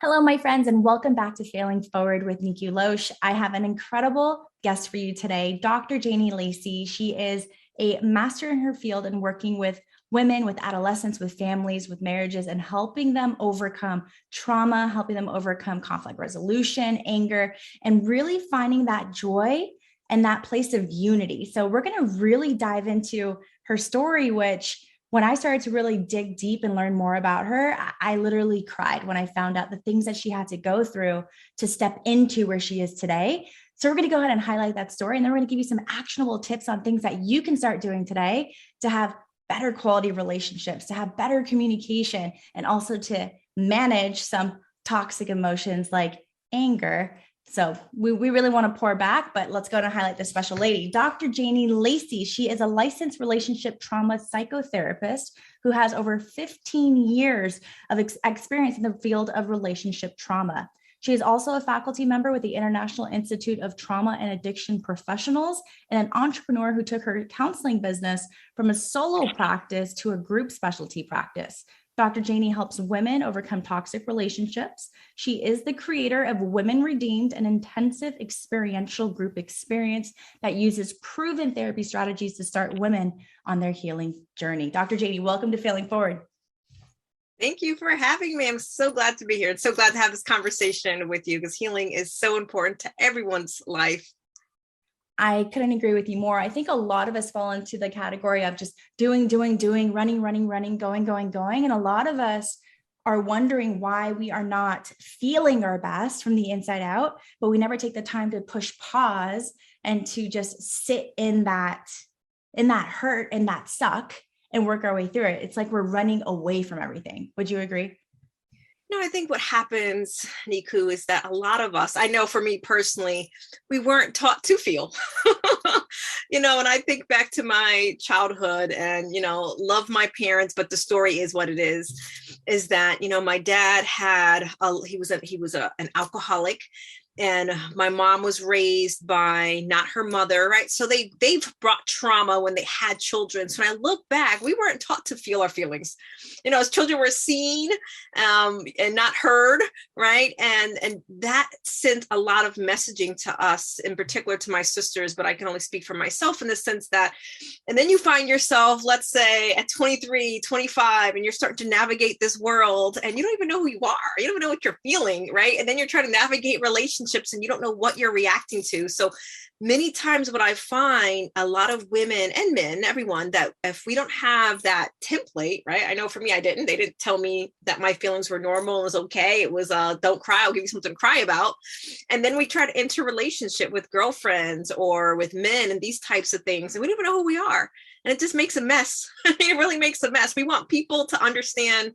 Hello, my friends, and welcome back to Failing Forward with Nikou. I have an incredible guest for you today, Dr. Janie Lacy. She is a master in her field in working with women, with adolescents, with families, with marriages, and helping them overcome trauma, helping them overcome conflict resolution, anger, and really finding that joy and that place of unity. So we're going to really dive into her story, which when I started to really dig deep and learn more about her, I literally cried when I found out the things that she had to go through to step into where she is today. So we're going to go ahead and highlight that story. And then we're going to give you some actionable tips on things that you can start doing today to have better quality relationships, to have better communication, and also to manage some toxic emotions like anger. So we really want to pour back, but let's go and highlight this special lady, Dr. Janie Lacy. She is a licensed relationship trauma psychotherapist who has over 15 years of experience in the field of relationship trauma. She is also a faculty member with the International Institute of Trauma and Addiction Professionals and an entrepreneur who took her counseling business from a solo practice to a group specialty practice. Dr. Janie helps women overcome toxic relationships. She is the creator of Women Redeemed, an intensive experiential group experience that uses proven therapy strategies to start women on their healing journey. Dr. Janie, welcome to Failing Forward. Thank you for having me. I'm so glad to be here and so glad to have this conversation with you because healing is so important to everyone's life. I couldn't agree with you more. I think a lot of us fall into the category of just doing, running, going. And a lot of us are wondering why we are not feeling our best from the inside out, but we never take the time to push pause and to just sit in that hurt and that suck and work our way through it. It's like we're running away from everything. Would you agree? No, I think what happens, Nikou, is that a lot of us, I know for me personally, we weren't taught to feel, and I think back to my childhood and, love my parents, but the story is what it is that, my dad he was an alcoholic. And my mom was raised by not her mother, right? So they've brought trauma when they had children. So when I look back, we weren't taught to feel our feelings. As children were seen and not heard, right? And that sent a lot of messaging to us, in particular to my sisters, but I can only speak for myself in the sense that, and then you find yourself, let's say at 23, 25, and you're starting to navigate this world and you don't even know who you are. You don't even know what you're feeling, right? And then you're trying to navigate relationships and you don't know what you're reacting to. So many times what I find, a lot of women and men, everyone, that if we don't have that template, right? I know for me, they didn't tell me that my feelings were normal and was okay. It was, don't cry, I'll give you something to cry about. And then we try to enter a relationship with girlfriends or with men and these types of things. And we don't even know who we are. And it just makes a mess. It really makes a mess. We want people to understand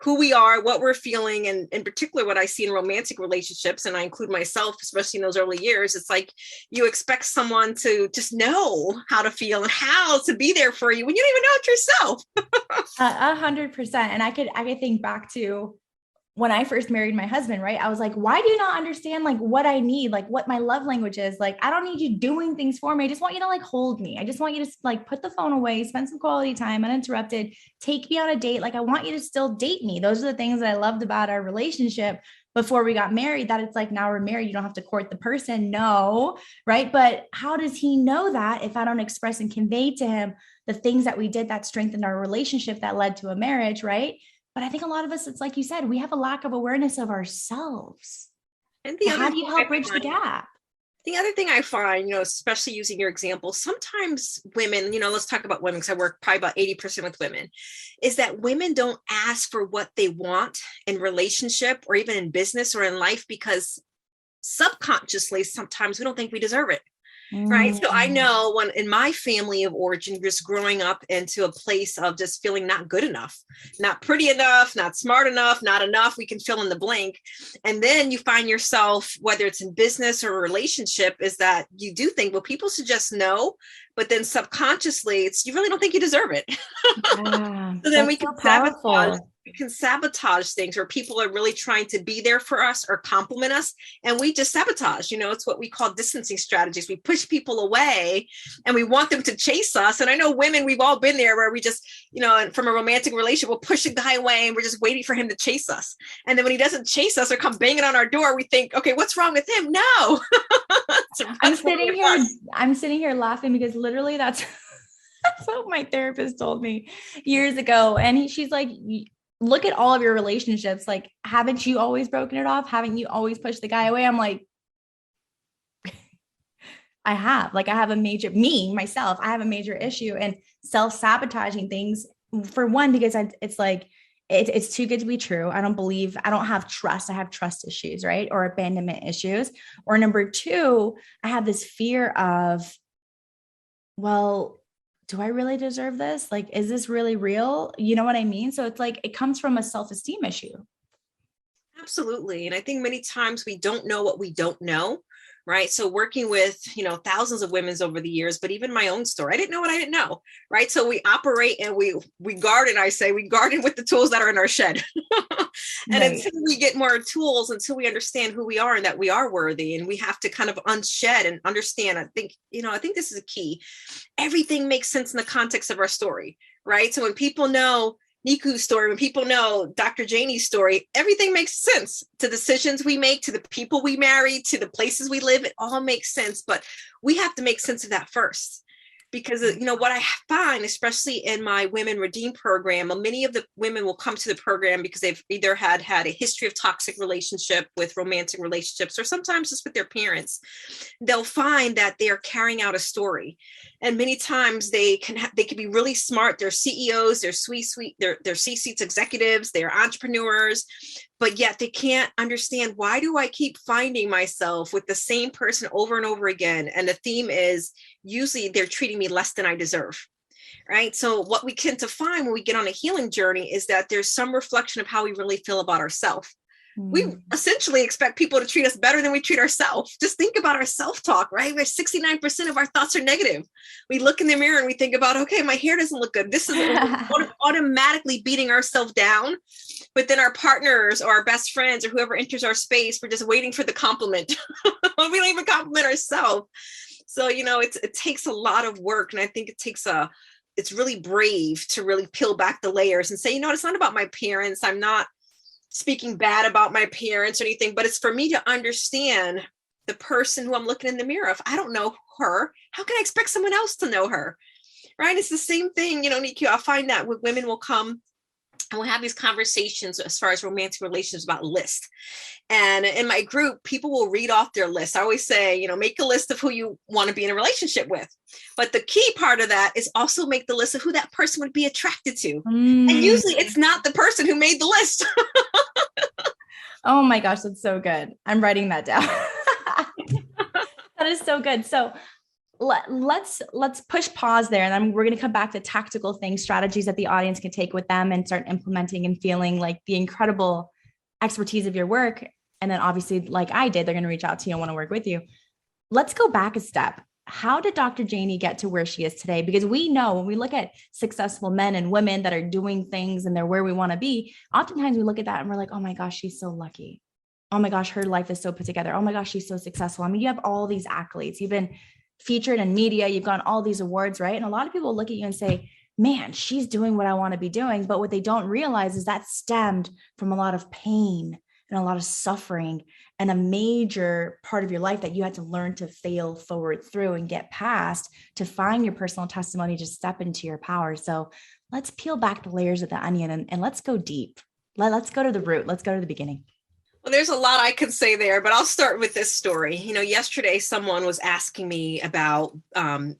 who we are, what we're feeling, and in particular, what I see in romantic relationships, and I include myself, especially in those early years, it's like you expect someone to just know how to feel and how to be there for you when you don't even know it yourself. 100%. And I could think back to when I first married my husband, right? I was like, why do you not understand like what I need, like what my love language is? Like, I don't need you doing things for me. I just want you to like hold me. I just want you to like put the phone away, spend some quality time uninterrupted, take me on a date. Like, I want you to still date me. Those are the things that I loved about our relationship before we got married, that it's like, now we're married, you don't have to court the person. No. Right. But how does he know that if I don't express and convey to him the things that we did that strengthened our relationship that led to a marriage? Right. But I think a lot of us, it's like you said, we have a lack of awareness of ourselves. And how do you help bridge the gap? The other thing I find, especially using your example, sometimes women, let's talk about women because I work probably about 80% with women, is that women don't ask for what they want in relationship or even in business or in life because subconsciously, sometimes we don't think we deserve it. Right. So I know when in my family of origin, just growing up into a place of just feeling not good enough, not pretty enough, not smart enough, not enough, we can fill in the blank. And then you find yourself, whether it's in business or a relationship, is that you do think, well, people should just know, but then subconsciously you really don't think you deserve it. Yeah, so then we can sabotage can sabotage things, or people are really trying to be there for us or compliment us, and we just sabotage. It's what we call distancing strategies. We push people away and we want them to chase us. And I know women, we've all been there, where we just, from a romantic relationship, we'll push a guy away and we're just waiting for him to chase us. And then when he doesn't chase us or come banging on our door, we think, okay, what's wrong with him? No. I'm sitting here laughing because literally that's what my therapist told me years ago. And she's like, look at all of your relationships. Like, haven't you always broken it off? Haven't you always pushed the guy away? I'm like, I have a major, I have a major issue in self-sabotaging things. For one, because it's like, it's too good to be true. I don't have trust. I have trust issues, right? Or abandonment issues. Or number two, I have this fear of, well, do I really deserve this? Like, is this really real? You know what I mean? So it's like, it comes from a self-esteem issue. Absolutely. And I think many times we don't know what we don't know, right? So working with, thousands of women over the years, but even my own story, I didn't know what I didn't know, right? So we operate and we garden, we garden with the tools that are in our shed. And right. Until we get more tools, until we understand who we are and that we are worthy, and we have to kind of unshed and understand. I think this is a key. Everything makes sense in the context of our story, right? So when people know Nikou's story, when people know Dr. Janie's story, everything makes sense. To decisions we make, to the people we marry, to the places we live, it all makes sense. But we have to make sense of that first. Because, what I find, especially in my Women Redeem program, many of the women will come to the program because they've either had a history of toxic relationship with romantic relationships, or sometimes just with their parents. They'll find that they are carrying out a story. And many times they can be really smart. They're CEOs, they're they're C-suite executives, they're entrepreneurs, but yet they can't understand, why do I keep finding myself with the same person over and over again? And the theme is usually they're treating me less than I deserve, right? So what we tend to find when we get on a healing journey is that there's some reflection of how we really feel about ourselves. We essentially expect people to treat us better than we treat ourselves. Just think about our self-talk, right? Where 69% of our thoughts are negative. We look in the mirror and we think about, okay, my hair doesn't look good. This is automatically beating ourselves down. But then our partners or our best friends or whoever enters our space, we're just waiting for the compliment. We don't even compliment ourselves. So, it takes a lot of work. And I think it's really brave to really peel back the layers and say, it's not about my parents. I'm not speaking bad about my parents or anything, but it's for me to understand the person who I'm looking in the mirror. If I don't know her, how can I expect someone else to know her? Right? It's the same thing, Nikou. I find that when women will come and we'll have these conversations as far as romantic relationships about lists. And in my group, people will read off their list. I always say, make a list of who you want to be in a relationship with. But the key part of that is also make the list of who that person would be attracted to. And usually it's not the person who made the list. Oh my gosh, that's so good. I'm writing that down. That is so good. So let's push pause there. And then we're going to come back to tactical things, strategies that the audience can take with them and start implementing and feeling like the incredible expertise of your work. And then obviously, like I did, they're going to reach out to you and want to work with you. Let's go back a step. How did Dr. Janie get to where she is today? Because we know when we look at successful men and women that are doing things and they're where we want to be, oftentimes we look at that and we're like, oh my gosh, she's so lucky. Oh my gosh, her life is so put together. Oh my gosh, she's so successful. I mean, you have all these accolades. You've been featured in media. You've gotten all these awards, right? And a lot of people look at you and say, man, she's doing what I want to be doing. But what they don't realize is that stemmed from a lot of pain and a lot of suffering and a major part of your life that you had to learn to fail forward through and get past to find your personal testimony, to step into your power. So let's peel back the layers of the onion and let's go deep. Let's go to the root. Let's go to the beginning. Well, there's a lot I can say there, but I'll start with this story. Yesterday, someone was asking me about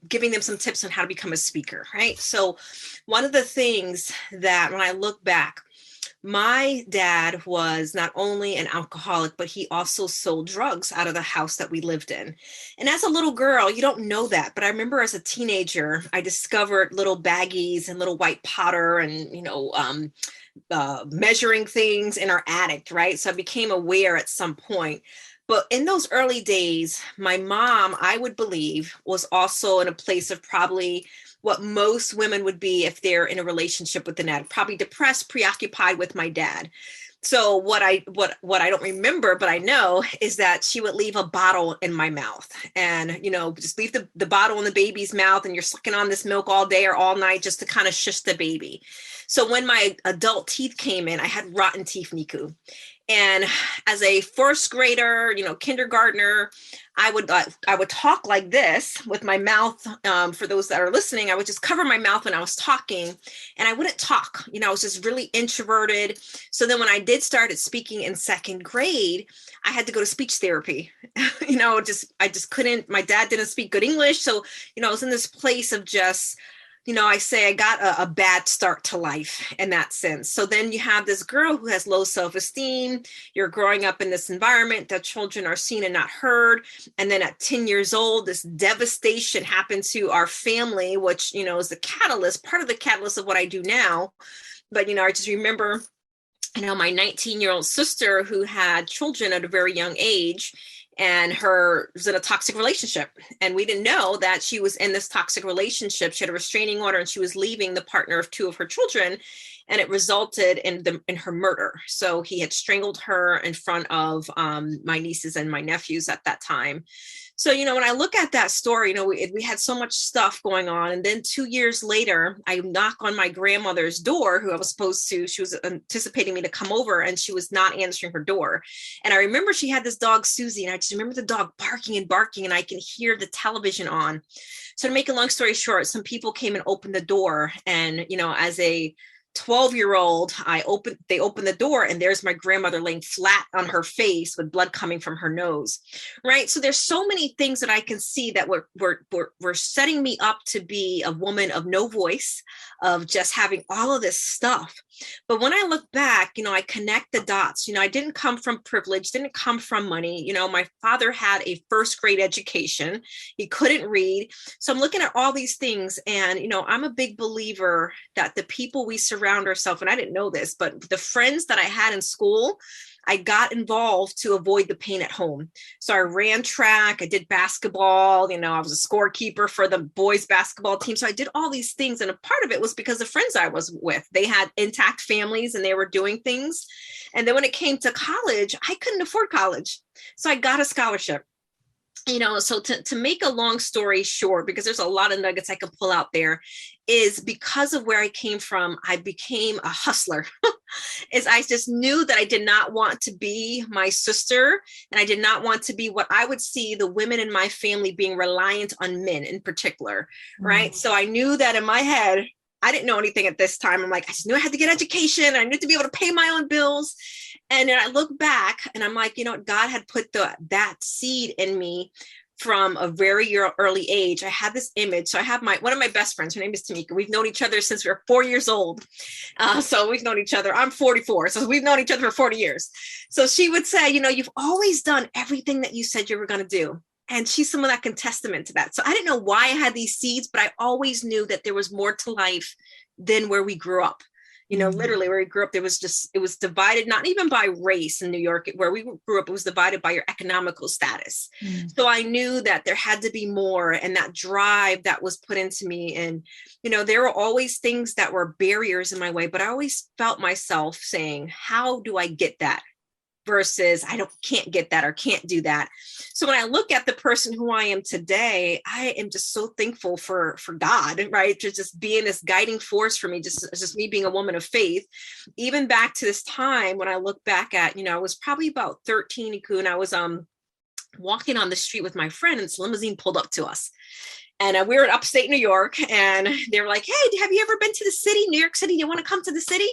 giving them some tips on how to become a speaker, right? So one of the things that when I look back, my dad was not only an alcoholic, but he also sold drugs out of the house that we lived in. And as a little girl, you don't know that. But I remember as a teenager, I discovered little baggies and little white powder and, measuring things in our attic, right? So I became aware at some point. But in those early days, my mom, I would believe, was also in a place of probably what most women would be if they're in a relationship with an dad, probably depressed, preoccupied with my dad. So what I don't remember, but I know is that she would leave a bottle in my mouth, and, just leave the bottle in the baby's mouth, and you're sucking on this milk all day or all night just to kind of shush the baby. So when my adult teeth came in, I had rotten teeth, Nikou. And as a first grader, kindergartner, I would talk like this with my mouth. For those that are listening, I would just cover my mouth when I was talking, and I wouldn't talk. I was just really introverted. So then when I did start speaking in second grade, I had to go to speech therapy. I just couldn't. My dad didn't speak good English, so I was in this place of just, I say I got a bad start to life in that sense. So then you have this girl who has low self-esteem. You're growing up in this environment that children are seen and not heard. And then at 10 years old, this devastation happened to our family, which, is the catalyst, part of the catalyst of what I do now. But, I just remember, my 19-year-old sister who had children at a very young age, and her was in a toxic relationship. And we didn't know that she was in this toxic relationship. She had a restraining order, and she was leaving the partner of two of her children. And it resulted in her murder. So he had strangled her in front of my nieces and my nephews at that time. So, when I look at that story, we had so much stuff going on. And then 2 years later, I knock on my grandmother's door, who I was she was anticipating me to come over, and she was not answering her door. And I remember she had this dog, Susie, and I just remember the dog barking and barking, and I can hear the television on. So to make a long story short, some people came and opened the door. And, as a 12-year-old, they opened the door, and there's my grandmother laying flat on her face with blood coming from her nose. Right. So there's so many things that I can see that were setting me up to be a woman of no voice, of just having all of this stuff. But when I look back, I connect the dots. I didn't come from privilege, didn't come from money. My father had a first grade education. He couldn't read. So I'm looking at all these things, and, I'm a big believer that the people we surround ourselves, and I didn't know this, but the friends that I had in school, I got involved to avoid the pain at home. So I ran track, I did basketball, I was a scorekeeper for the boys basketball team. So I did all these things. And a part of it was because the friends I was with, they had intact families and they were doing things. And then when it came to college, I couldn't afford college. So I got a scholarship. So to make a long story short, because there's a lot of nuggets I can pull out there, is because of where I came from, I became a hustler. Is I just knew that I did not want to be my sister, and I did not want to be what I would see the women in my family being reliant on men in particular. Right. So I knew that in my head, I didn't know anything at this time. I'm like, I just knew I had to get education. I knew to be able to pay my own bills. And then I look back and I'm like, God had put that seed in me from a very early age. I had this image. So I have one of my best friends, her name is Tamika. We've known each other since we were 4 years old. So we've known each other. I'm 44. So we've known each other for 40 years. So she would say, you've always done everything that you said you were going to do. And she's someone that can testament to that. So I didn't know why I had these seeds, but I always knew that there was more to life than where we grew up. Literally where we grew up, it was divided, not even by race in New York, where we grew up, it was divided by your economical status. So I knew that there had to be more, and that drive that was put into me. And, there were always things that were barriers in my way, but I always felt myself saying, how do I get that? Versus can't get that or can't do that. So when I look at the person who I am today, I am just so thankful for God, right? To just being this guiding force for me, just me being a woman of faith. Even back to this time when I look back at, I was probably about 13, Nikou, and I was walking on the street with my friend, and this limousine pulled up to us. And we were in upstate New York, and they were like, hey, have you ever been to the city, New York City? Do you want to come to the city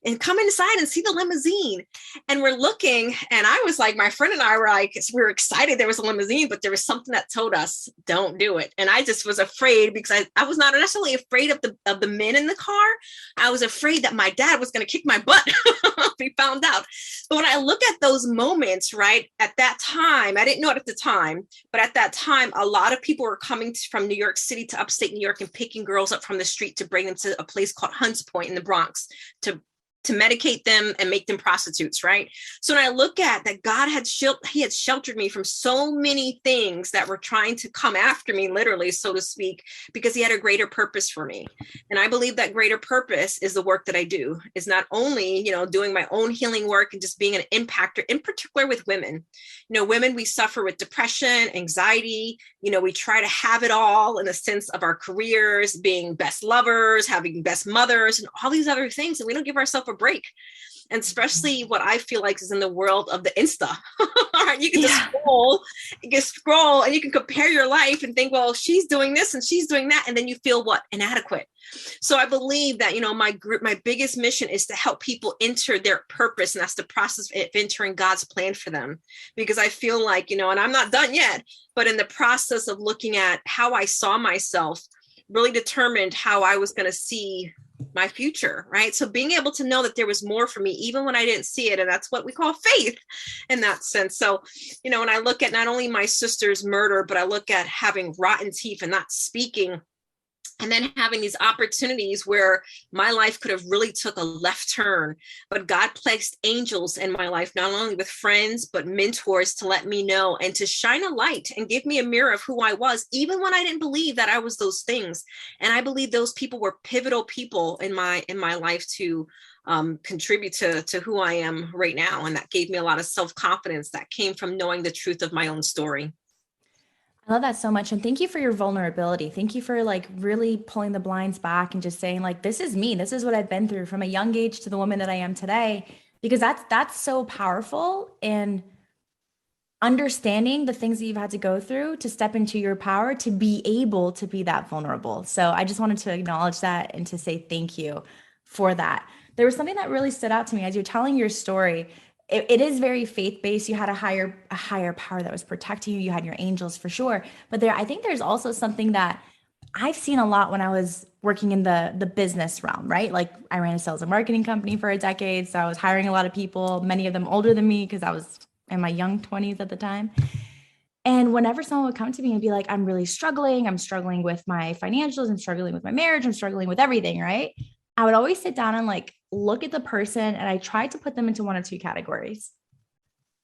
and come inside and see the limousine? And we're looking, and I was like, my friend and I were like, we were excited there was a limousine, but there was something that told us, don't do it. And I just was afraid, because I was not necessarily afraid of the men in the car. I was afraid that my dad was going to kick my butt if he found out. But when I look at those moments, right, at that time, I didn't know it at the time, but at that time, a lot of people were coming from New York City to upstate New York and picking girls up from the street to bring them to a place called Hunts Point in the Bronx to to medicate them and make them prostitutes, right? So when I look at that, God had he had sheltered me from so many things that were trying to come after me, literally, so to speak, because he had a greater purpose for me. And I believe that greater purpose is the work that I do, is not only, doing my own healing work and just being an impactor, in particular with women. Women, we suffer with depression, anxiety. We try to have it all in the sense of our careers, being best lovers, having best mothers, and all these other things. And we don't give ourselves a break. And especially what I feel like is in the world of the Insta. You can just scroll and you can compare your life and think, well, she's doing this and she's doing that. And then you feel what? Inadequate. So I believe that, my biggest mission is to help people enter their purpose. And that's the process of entering God's plan for them. Because I feel like, and I'm not done yet, but in the process of looking at how I saw myself really determined how I was going to see my future, right? So being able to know that there was more for me, even when I didn't see it. And that's what we call faith in that sense. So, when I look at not only my sister's murder, but I look at having rotten teeth and not speaking, and then having these opportunities where my life could have really took a left turn, but God placed angels in my life, not only with friends, but mentors to let me know and to shine a light and give me a mirror of who I was, even when I didn't believe that I was those things. And I believe those people were pivotal people in my life to contribute to who I am right now. And that gave me a lot of self-confidence that came from knowing the truth of my own story. I love that so much. And thank you for your vulnerability. Thank you for really pulling the blinds back and just saying this is me. This is what I've been through from a young age to the woman that I am today, because that's so powerful in understanding the things that you've had to go through to step into your power, to be able to be that vulnerable. So I just wanted to acknowledge that and to say thank you for that. There was something that really stood out to me as you're telling your story. It is very faith-based. You had a higher power that was protecting you. You had your angels for sure. But I think there's also something that I've seen a lot when I was working in the business realm, right? Like I ran a sales and marketing company for a decade. So I was hiring a lot of people, many of them older than me because I was in my young 20s at the time. And whenever someone would come to me and be like, I'm really struggling. I'm struggling with my financials. I'm struggling with my marriage. I'm struggling with everything, right? I would always sit down and look at the person, and I tried to put them into one of two categories.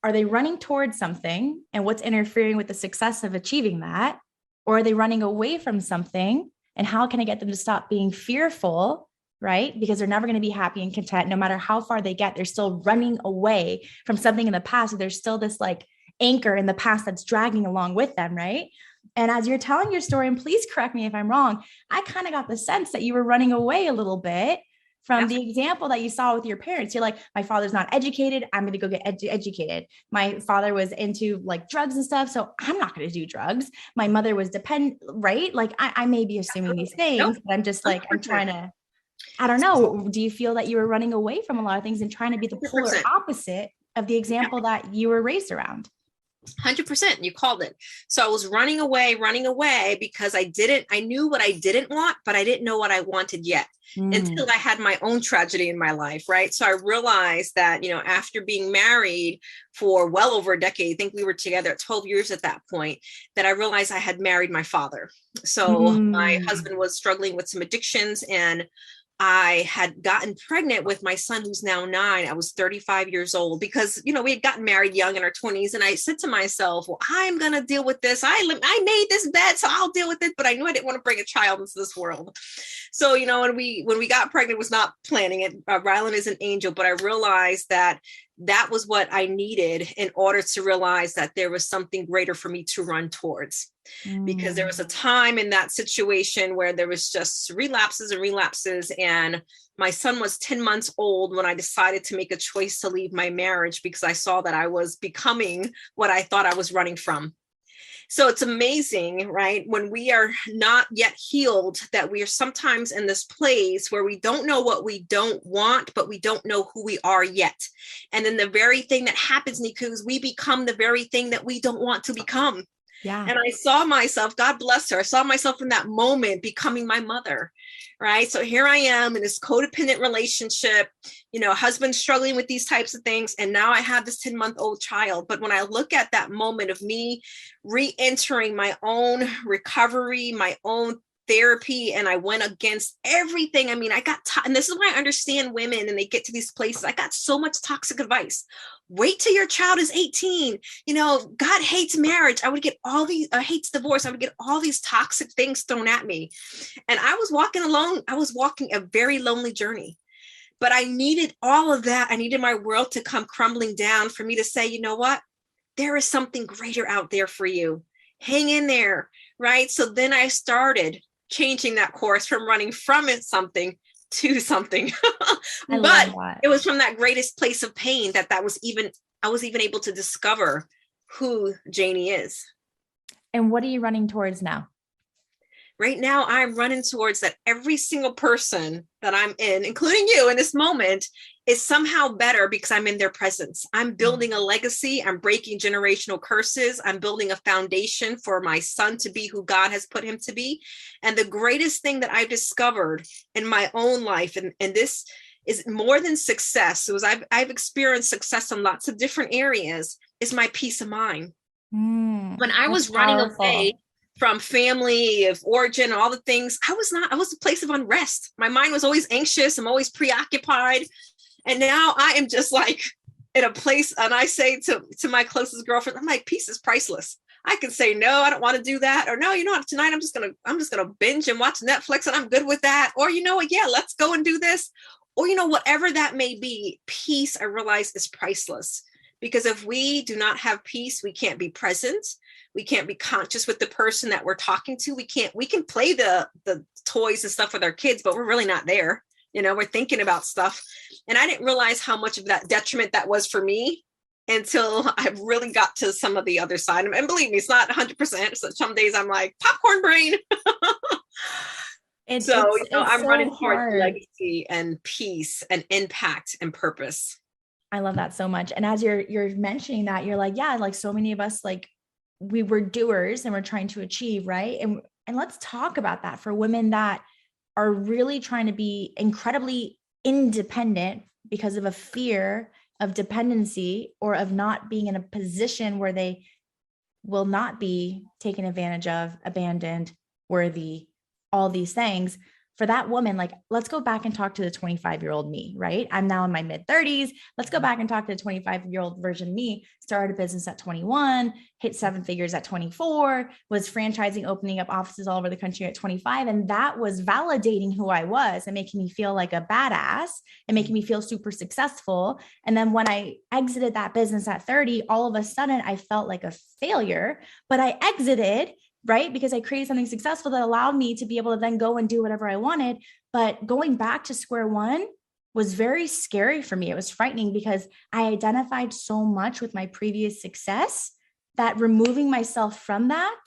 Are they running towards something and what's interfering with the success of achieving that? Or are they running away from something? And how can I get them to stop being fearful, right? Because they're never going to be happy and content. No matter how far they get, they're still running away from something in the past. So there's still this anchor in the past that's dragging along with them, right? And as you're telling your story, and please correct me if I'm wrong, I kind of got the sense that you were running away a little bit from the example that you saw with your parents. You're like, my father's not educated. I'm going to go get educated. My father was into drugs and stuff. So I'm not going to do drugs. My mother was dependent, right? I may be assuming these things, but I'm just I'm trying to, I don't know. Do you feel that you were running away from a lot of things and trying to be the polar opposite of the example that you were raised around? 100%. You called it. So I was running away because I knew what I didn't want, but I didn't know what I wanted yet until I had my own tragedy in my life. Right. So I realized that, after being married for well over a decade, I think we were together at 12 years at that point, that I realized I had married my father. So my husband was struggling with some addictions, and I had gotten pregnant with my son, who's now 9. I was 35 years old because, we had gotten married young in our 20s. And I said to myself, well, I'm going to deal with this. I made this bed, so I'll deal with it. But I knew I didn't want to bring a child into this world. So, when we got pregnant, was not planning it. Rylan is an angel, but I realized that was what I needed in order to realize that there was something greater for me to run towards. Because there was a time in that situation where there was just relapses. And my son was 10 months old when I decided to make a choice to leave my marriage, because I saw that I was becoming what I thought I was running from. So it's amazing, right? When we are not yet healed, that we are sometimes in this place where we don't know what we don't want, but we don't know who we are yet. And then the very thing that happens, Nikou, is we become the very thing that we don't want to become. Yeah. And I saw myself, God bless her, I saw myself in that moment becoming my mother, right? So here I am in this codependent relationship, husband struggling with these types of things. And now I have this 10-month-old child. But when I look at that moment of me re-entering my own recovery, my own therapy and I went against everything. I mean, I got, and this is why I understand women and they get to these places. I got so much toxic advice. Wait till your child is 18. God hates marriage. I would get all these, hates divorce. I would get all these toxic things thrown at me. And I was walking alone. I was walking a very lonely journey. But I needed all of that. I needed my world to come crumbling down for me to say, you know what? There is something greater out there for you. Hang in there, right? So then I started changing that course from running from something to something. But it was from that greatest place of pain that I was even able to discover who Janie is. And what are you running towards now? Right now, I'm running towards that every single person that I'm in, including you in this moment, is somehow better because I'm in their presence. I'm building a legacy. I'm breaking generational curses. I'm building a foundation for my son to be who God has put him to be. And the greatest thing that I've discovered in my own life, and this is more than success, so I've experienced success in lots of different areas, is my peace of mind. When I was running away from family of origin, all the things, I was a place of unrest. My mind was always anxious. I'm always preoccupied. And now I am just like in a place, and I say to my closest girlfriend, I'm like, peace is priceless. I can say, no, I don't want to do that. Or no, tonight I'm just going to binge and watch Netflix and I'm good with that. Or, yeah, let's go and do this. Or, whatever that may be, peace, I realize, is priceless. Because if we do not have peace, we can't be present. We can't be conscious with the person that we're talking to. We can play the toys and stuff with our kids, but we're really not there. We're thinking about stuff. And I didn't realize how much of that detriment that was for me until I really got to some of the other side. And believe me, it's not 100%. So some days I'm like popcorn brain. I'm so running towards legacy and peace and impact and purpose. I love that so much. And as you're mentioning that, you're like, yeah, like so many of us, like we were doers and we're trying to achieve, right? And let's talk about that for women that are really trying to be incredibly independent because of a fear of dependency or of not being in a position where they will not be taken advantage of, abandoned, worthy, all these things. For that woman, like, let's go back and talk to the 25-year-old me, right? I'm now in my mid 30s. Let's go back and talk to the 25-year-old version me, started a business at 21, hit 7 figures at 24, was franchising, opening up offices all over the country at 25. And that was validating who I was and making me feel like a badass and making me feel super successful. And then when I exited that business at 30, all of a sudden I felt like a failure, but I exited, right? Because I created something successful that allowed me to be able to then go and do whatever I wanted. But going back to square one was very scary for me. It was frightening because I identified so much with my previous success that removing myself from that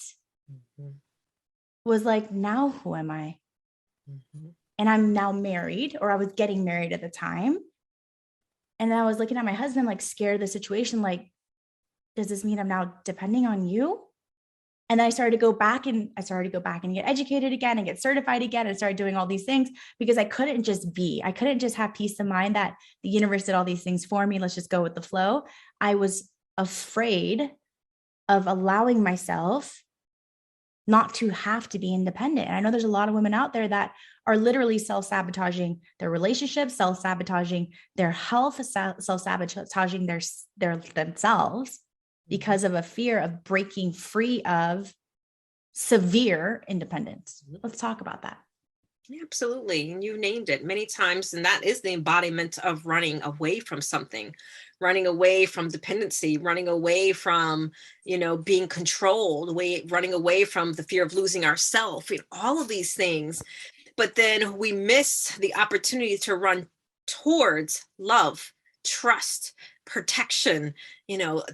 was like, now who am I? And I'm now married, or I was getting married at the time. And then I was looking at my husband, like scared of the situation. Like, does this mean I'm now depending on you? And then I started to go back and get educated again and get certified again and started doing all these things because I couldn't just have peace of mind that the universe did all these things for me. Let's just go with the flow. I was afraid of allowing myself not to have to be independent. And I know there's a lot of women out there that are literally self-sabotaging their relationships, self-sabotaging their health, self-sabotaging their themselves, because of a fear of breaking free of severe independence. Let's talk about that. Yeah, absolutely. And you named it many times. And that is the embodiment of running away from something, running away from dependency, running away from, being controlled, running away from the fear of losing ourselves, all of these things. But then we miss the opportunity to run towards love, trust, protection,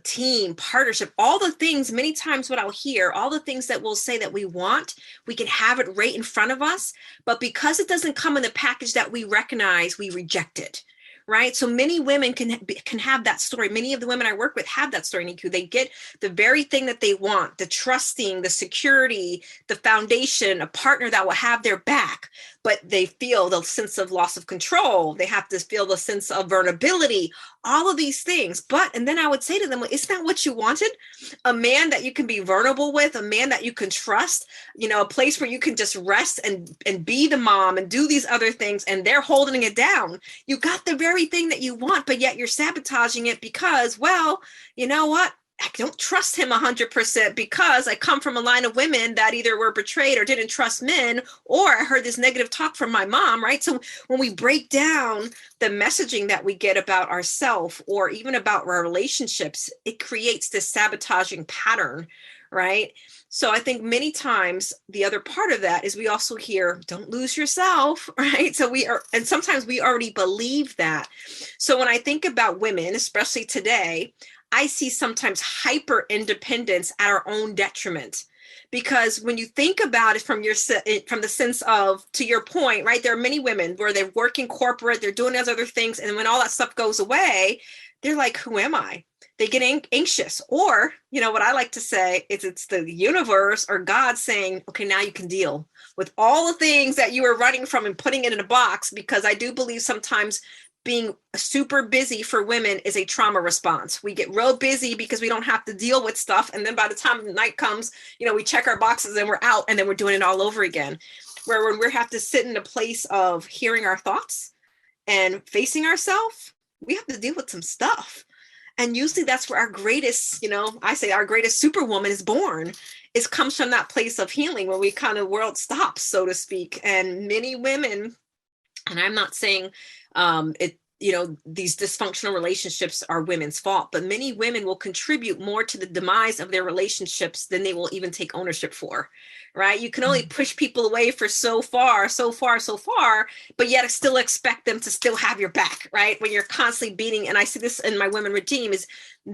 team, partnership, all the things. Many times what I'll hear, all the things that we'll say that we want, we can have it right in front of us, but because it doesn't come in the package that we recognize, we reject it. Right. So many women can have that story. Many of the women I work with have that story, Nikou. They get the very thing that they want, the trusting, the security, the foundation, a partner that will have their back, but they feel the sense of loss of control. They have to feel the sense of vulnerability. all of these things. And then I would say to them, well, isn't that what you wanted? A man that you can be vulnerable with, a man that you can trust, a place where you can just rest and be the mom and do these other things, and they're holding it down. You got the very thing that you want, but yet you're sabotaging it because, well, you know what? I don't trust him 100% because I come from a line of women that either were betrayed or didn't trust men, or I heard this negative talk from my mom, right? So when we break down the messaging that we get about ourselves or even about our relationships, it creates this sabotaging pattern, right? So I think many times the other part of that is we also hear, don't lose yourself, right? And sometimes we already believe that. So when I think about women, especially today, I see sometimes hyper independence at our own detriment. Because when you think about it from the sense of, to your point, right, there are many women where they're working corporate, they're doing those other things. And when all that stuff goes away, they're like, who am I? They get anxious. Or, what I like to say is it's the universe or God saying, okay, now you can deal with all the things that you were running from and putting it in a box. Because I do believe sometimes being super busy for women is a trauma response. We get real busy because we don't have to deal with stuff. And then by the time the night comes, we check our boxes and we're out, and then we're doing it all over again. Where when we have to sit in a place of hearing our thoughts and facing ourselves, we have to deal with some stuff. And usually that's where our greatest, I say our greatest superwoman is born. It comes from that place of healing where we kind of world stops, so to speak. And many women, and I'm not saying these dysfunctional relationships are women's fault, but many women will contribute more to the demise of their relationships than they will even take ownership for, right? You can only push people away for so far, but yet still expect them to still have your back, right? When you're constantly beating, and I see this in my Women Redeem, is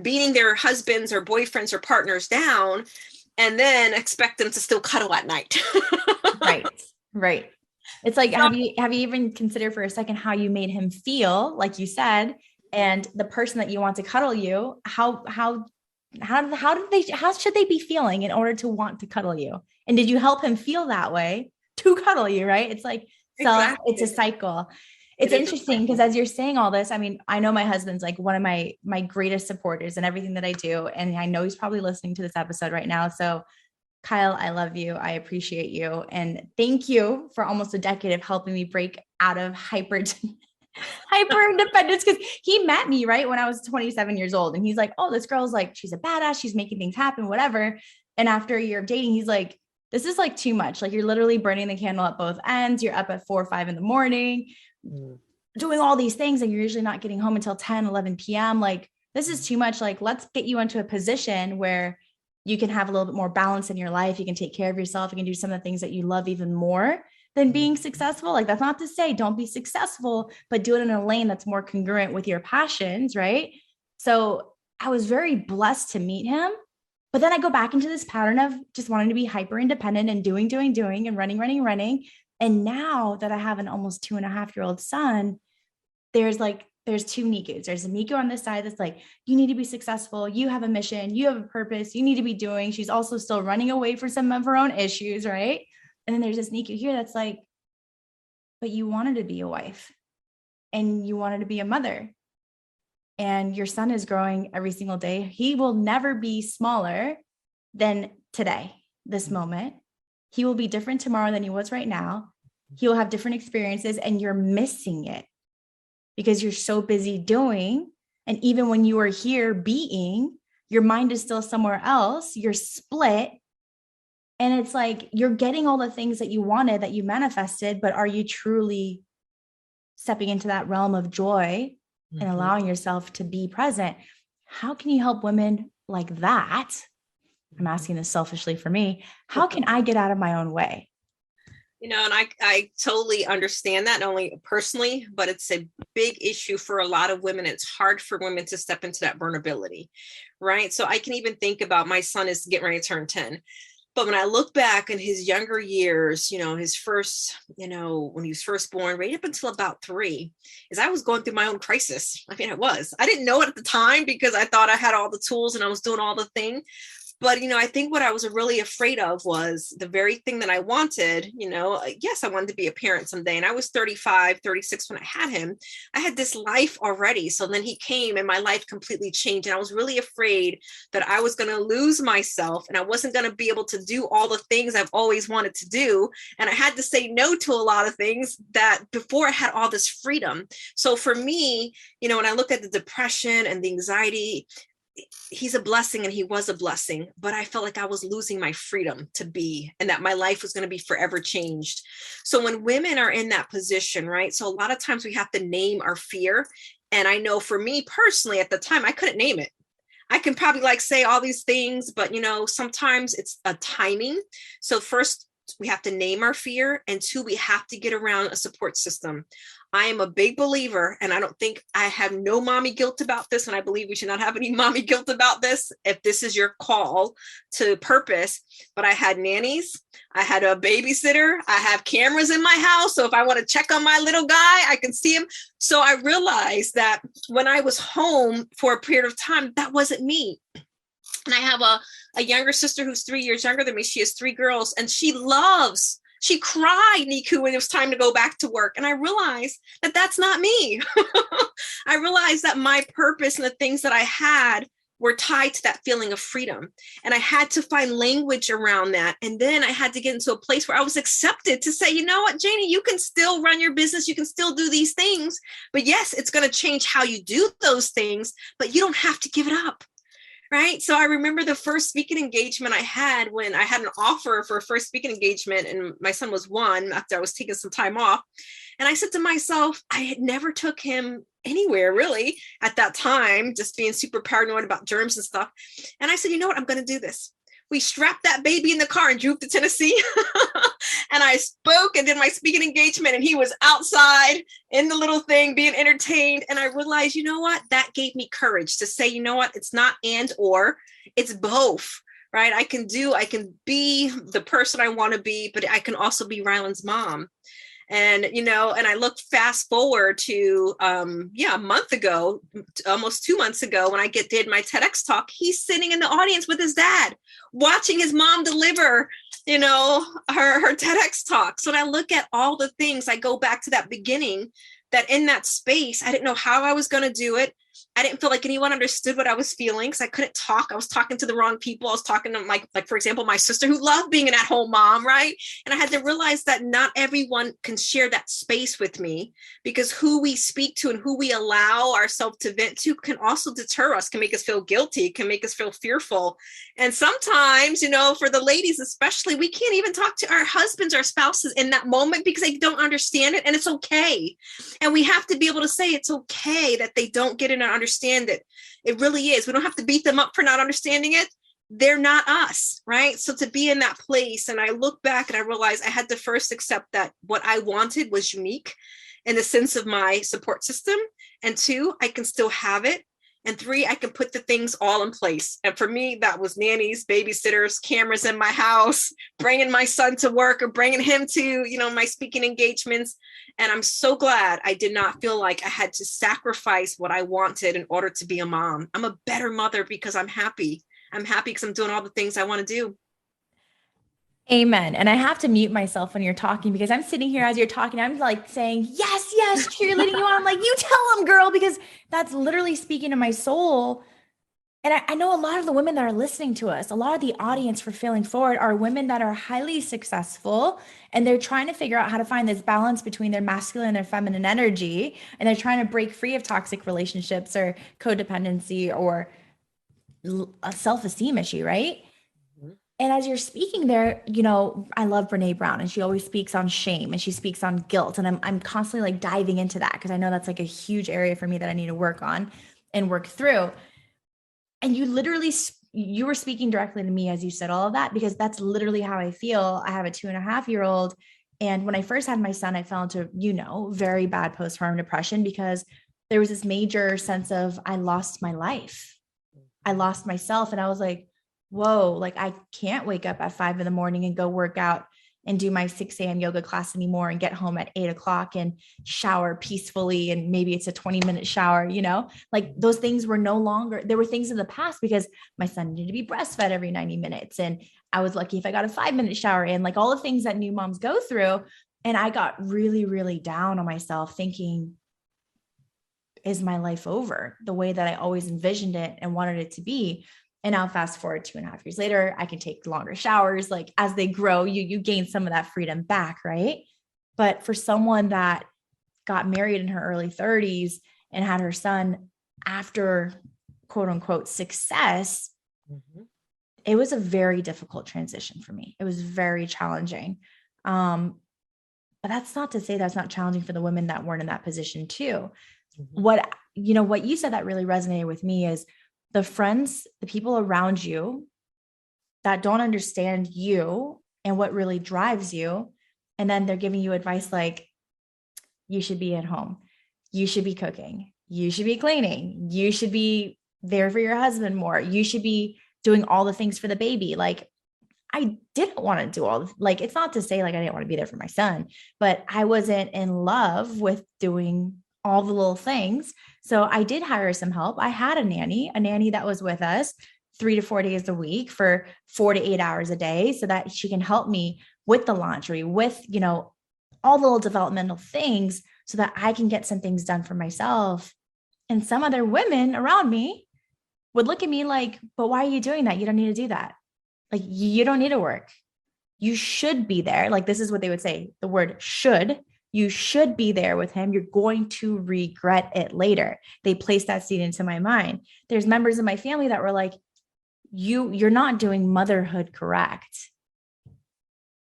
beating their husbands or boyfriends or partners down, and then expect them to still cuddle at night. Right. It's like, have you even considered for a second how you made him feel, like you said, and the person that you want to cuddle you, how should they be feeling in order to want to cuddle you? And did you help him feel that way to cuddle you? Right. It's like, exactly. It's a cycle. It's interesting because as you're saying all this, I mean, I know my husband's like one of my greatest supporters in everything that I do. And I know he's probably listening to this episode right now. So Kyle, I love you. I appreciate you. And thank you for almost a decade of helping me break out of hyper independence. Cause he met me right when I was 27 years old. And he's like, oh, this girl's like, she's a badass. She's making things happen, whatever. And after a year of dating, he's like, this is like too much. Like you're literally burning the candle at both ends. You're up at 4 or 5 in the morning, doing all these things. And you're usually not getting home until 10, 11 PM. Like, this is too much. Like, let's get you into a position where you can have a little bit more balance in your life. You can take care of yourself. You can do some of the things that you love even more than being successful. Like, that's not to say don't be successful, but do it in a lane that's more congruent with your passions. Right. So I was very blessed to meet him, but then I go back into this pattern of just wanting to be hyper independent and doing and running. And now that I have an almost 2.5-year-old son, there's 2 Nikous. There's a Nikou on this side that's like, you need to be successful. You have a mission. You have a purpose. You need to be doing. She's also still running away from some of her own issues, right? And then there's this Nikou here that's like, but you wanted to be a wife and you wanted to be a mother. And your son is growing every single day. He will never be smaller than today, this moment. He will be different tomorrow than he was right now. He will have different experiences, and you're missing it because you're so busy doing. And even when you are here being, your mind is still somewhere else. You're split. And it's like, you're getting all the things that you wanted, that you manifested, but are you truly stepping into that realm of joy and allowing yourself to be present? How can you help women like that? I'm asking this selfishly for me. How can I get out of my own way? And I totally understand that, not only personally, but it's a big issue for a lot of women. It's hard for women to step into that vulnerability, right? So I can even think about, my son is getting ready to turn 10. But when I look back in his younger years, his first, when he was first born, right up until about 3, is I was going through my own crisis. I mean, I didn't know it at the time because I thought I had all the tools and I was doing all the thing. But, I think what I was really afraid of was the very thing that I wanted. Yes, I wanted to be a parent someday. And I was 35, 36 when I had him. I had this life already. So then he came and my life completely changed. And I was really afraid that I was going to lose myself and I wasn't going to be able to do all the things I've always wanted to do. And I had to say no to a lot of things that before I had all this freedom. So for me, when I look at the depression and the anxiety, he's a blessing and he was a blessing, but I felt like I was losing my freedom to be, and that my life was going to be forever changed. So when women are in that position, right? So a lot of times we have to name our fear. And I know for me personally at the time, I couldn't name it. I can probably say all these things, but sometimes it's a timing. So first we have to name our fear, and two, we have to get around a support system. I am a big believer, and I don't think I have no mommy guilt about this, and I believe we should not have any mommy guilt about this if this is your call to purpose. But I had nannies, I had a babysitter, I have cameras in my house, so if I want to check on my little guy, I can see him. So I realized that when I was home for a period of time, that wasn't me. And I have a younger sister who's 3 years younger than me. She has 3 girls, and she cried, Nikou, when it was time to go back to work. And I realized that that's not me. I realized that my purpose and the things that I had were tied to that feeling of freedom. And I had to find language around that. And then I had to get into a place where I was accepted to say, you know what, Janie, you can still run your business. You can still do these things. But yes, it's going to change how you do those things, but you don't have to give it up. Right. So I remember the first speaking engagement I had when I had an offer for a first speaking engagement, and my son was 1 after I was taking some time off. And I said to myself, I had never took him anywhere really at that time, just being super paranoid about germs and stuff. And I said, you know what, I'm going to do this. We strapped that baby in the car and drove to Tennessee. And I spoke and did my speaking engagement, and he was outside in the little thing being entertained. And I realized, you know what, that gave me courage to say, you know what, it's not and or, it's both, right? I can be the person I want to be, but I can also be Ryland's mom. And, and I looked fast forward to, a month ago, almost 2 months ago, when I did my TEDx talk, he's sitting in the audience with his dad, watching his mom deliver, her TEDx talk. So when I look at all the things, I go back to that beginning, that in that space, I didn't know how I was going to do it. I didn't feel like anyone understood what I was feeling because I couldn't talk. I was talking to the wrong people. I was talking to like, for example, my sister who loved being an at-home mom, right? And I had to realize that not everyone can share that space with me, because who we speak to and who we allow ourselves to vent to can also deter us, can make us feel guilty, can make us feel fearful. And sometimes, for the ladies especially, we can't even talk to our husbands or spouses in that moment because they don't understand it, and it's okay. And we have to be able to say it's okay that they don't get it and understand it. It really is. We don't have to beat them up for not understanding it. They're not us, right? So to be in that place, and I look back and I realized I had to first accept that what I wanted was unique in the sense of my support system. And 2, I can still have it. And 3, I can put the things all in place. And for me, that was nannies, babysitters, cameras in my house, bringing my son to work or bringing him to, my speaking engagements. And I'm so glad I did not feel like I had to sacrifice what I wanted in order to be a mom. I'm a better mother because I'm happy. I'm happy because I'm doing all the things I want to do. Amen. And I have to mute myself when you're talking, because I'm sitting here as you're talking, I'm like saying, yes, yes, cheerleading you on. I'm like, you tell them, girl, because that's literally speaking to my soul. And I know a lot of the women that are listening to us, a lot of the audience for Failing Forward are women that are highly successful, and they're trying to figure out how to find this balance between their masculine and their feminine energy. And they're trying to break free of toxic relationships or codependency or a self-esteem issue, right? And as you're speaking there, I love Brene Brown, and she always speaks on shame and she speaks on guilt. And I'm constantly like diving into that because I know that's like a huge area for me that I need to work on and work through. And you were speaking directly to me as you said all of that, because that's literally how I feel. I have a 2.5-year-old. And when I first had my son, I fell into, very bad postpartum depression because there was this major sense of, I lost my life. I lost myself. And I was like, whoa, like I can't wake up at 5 a.m. and go work out and do my 6 a.m. yoga class anymore and get home at 8 o'clock and shower peacefully. And maybe it's a 20-minute shower, like those things were no longer, there were things in the past because my son needed to be breastfed every 90 minutes. And I was lucky if I got a 5-minute shower in, like all the things that new moms go through. And I got really, really down on myself thinking, is my life over the way that I always envisioned it and wanted it to be? And now fast forward 2.5 years later, I can take longer showers. Like as they grow, you gain some of that freedom back. Right. But for someone that got married in her early 30s and had her son after quote unquote success, it was a very difficult transition for me. It was very challenging. But that's not to say that's not challenging for the women that weren't in that position too. What you said that really resonated with me is the friends, the people around you that don't understand you and what really drives you. And then they're giving you advice like, you should be at home. You should be cooking. You should be cleaning. You should be there for your husband more. You should be doing all the things for the baby. Like I didn't want to do like, it's not to say like I didn't want to be there for my son, but I wasn't in love with doing all the little things. So I did hire some help. I had a nanny that was with us 3 to 4 days a week for 4 to 8 hours a day so that she can help me with the laundry, with, all the little developmental things so that I can get some things done for myself. And some other women around me would look at me like, but why are you doing that? You don't need to do that. Like, you don't need to work. You should be there. Like, this is what they would say, the word should. You should be there with him. You're going to regret it later. They placed that seed into my mind. There's members of my family that were like, you're not doing motherhood correct.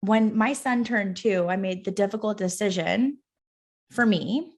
When my son turned 2, I made the difficult decision for me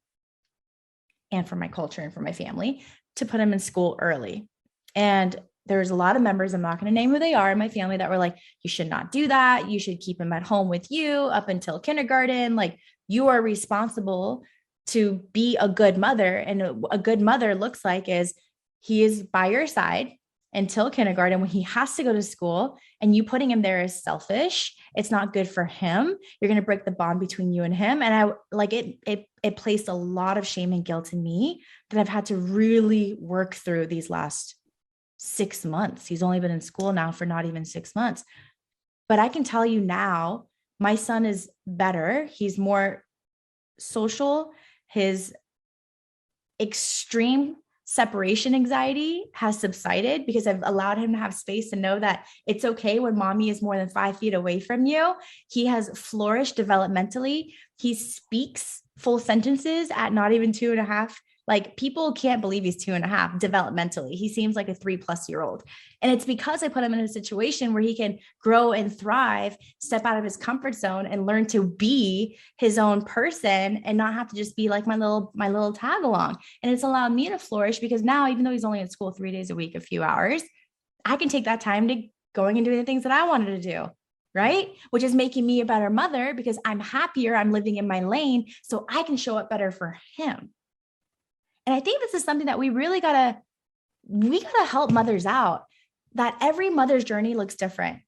and for my culture and for my family to put him in school early. And there's a lot of members, I'm not going to name who they are in my family, that were like, you should not do that. You should keep him at home with you up until kindergarten. Like, you are responsible to be a good mother. And a good mother looks like is he is by your side until kindergarten when he has to go to school, and you putting him there is selfish. It's not good for him. You're going to break the bond between you and him. And I like it placed a lot of shame and guilt in me that I've had to really work through these last 6 months. He's only been in school now for not even 6 months, but I can tell you now, my son is better. He's more social. His extreme separation anxiety has subsided because I've allowed him to have space and know that it's okay when mommy is more than 5 feet away from you. He has flourished developmentally. He speaks full sentences at not even 2.5. Like, people can't believe he's 2.5 developmentally. He seems like a 3+ year old. And it's because I put him in a situation where he can grow and thrive, step out of his comfort zone and learn to be his own person and not have to just be like my little tag along. And it's allowed me to flourish because now, even though he's only in school 3 days a week, a few hours, I can take that time to going and doing the things that I wanted to do. Right? Which is making me a better mother because I'm happier. I'm living in my lane so I can show up better for him. And I think this is something that we gotta help mothers out, that every mother's journey looks different.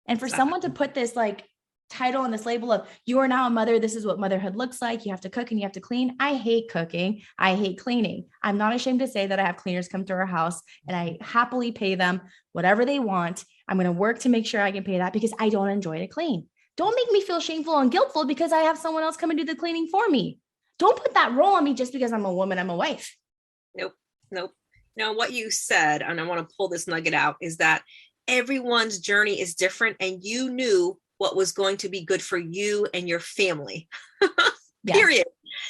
And for someone to put this like title and this label of, you are now a mother, this is what motherhood looks like. You have to cook and you have to clean. I hate cooking. I hate cleaning. I'm not ashamed to say that I have cleaners come to our house and I happily pay them whatever they want. I'm going to work to make sure I can pay that because I don't enjoy to clean. Don't make me feel shameful and guiltful because I have someone else come and do the cleaning for me. Don't put that role on me just because I'm a woman, I'm a wife. Nope. Now, what you said, and I want to pull this nugget out, is that everyone's journey is different and you knew what was going to be good for you and your family. Period.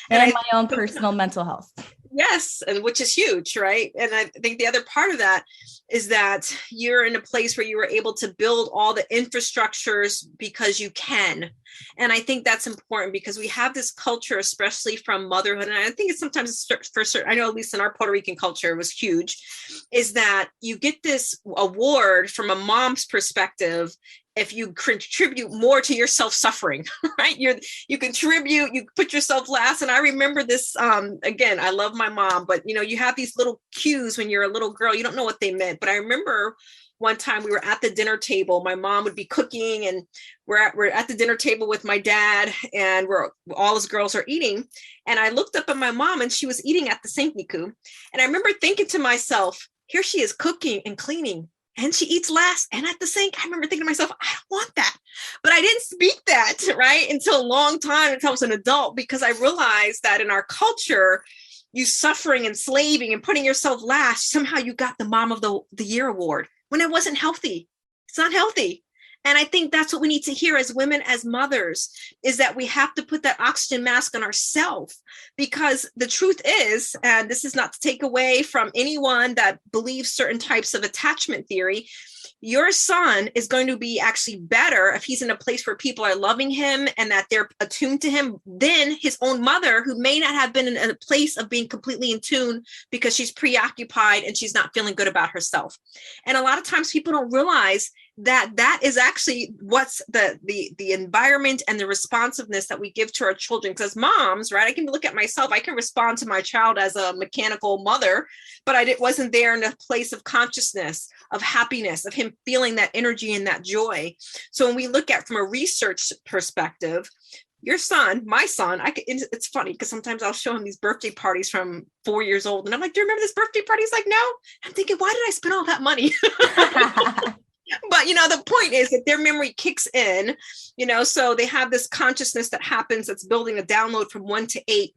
And my own personal mental health. Yes. And which is huge, right? And I think the other part of that is that you're in a place where you were able to build all the infrastructures because you can. And I think that's important because we have this culture, especially from motherhood. And I think it's sometimes for certain, I know at least in our Puerto Rican culture, it was huge, is that you get this award from a mom's perspective if you contribute more to your self-suffering, right? You contribute, you put yourself last. And I remember this, again, I love my mom, but you have these little cues when you're a little girl, you don't know what they meant. But I remember one time we were at the dinner table. My mom would be cooking, and we're at the dinner table with my dad, and all his girls are eating. And I looked up at my mom, and she was eating at the sink, Nikou. And I remember thinking to myself, here she is cooking and cleaning, and she eats last and at the sink. I remember thinking to myself, I don't want that. But I didn't speak that, right, until a long time, until I was an adult, because I realized that in our culture, you suffering and slaving and putting yourself last, somehow you got the Mom of the Year award when it wasn't healthy. It's not healthy. And I think that's what we need to hear as women, as mothers, is that we have to put that oxygen mask on ourselves, because the truth is, and this is not to take away from anyone that believes certain types of attachment theory, your son is going to be actually better if he's in a place where people are loving him and that they're attuned to him than his own mother, who may not have been in a place of being completely in tune because she's preoccupied and she's not feeling good about herself. And a lot of times people don't realize that is actually what's the environment and the responsiveness that we give to our children. Because moms, right, I can look at myself, I can respond to my child as a mechanical mother, but I wasn't there in a place of consciousness, of happiness, of him feeling that energy and that joy. So when we look at from a research perspective, your son, my son, it's funny because sometimes I'll show him these birthday parties from 4 years old, and I'm like, do you remember this birthday party? He's like, no. I'm thinking, why did I spend all that money? But, the point is that their memory kicks in, so they have this consciousness that happens that's building a download from 1 to 8.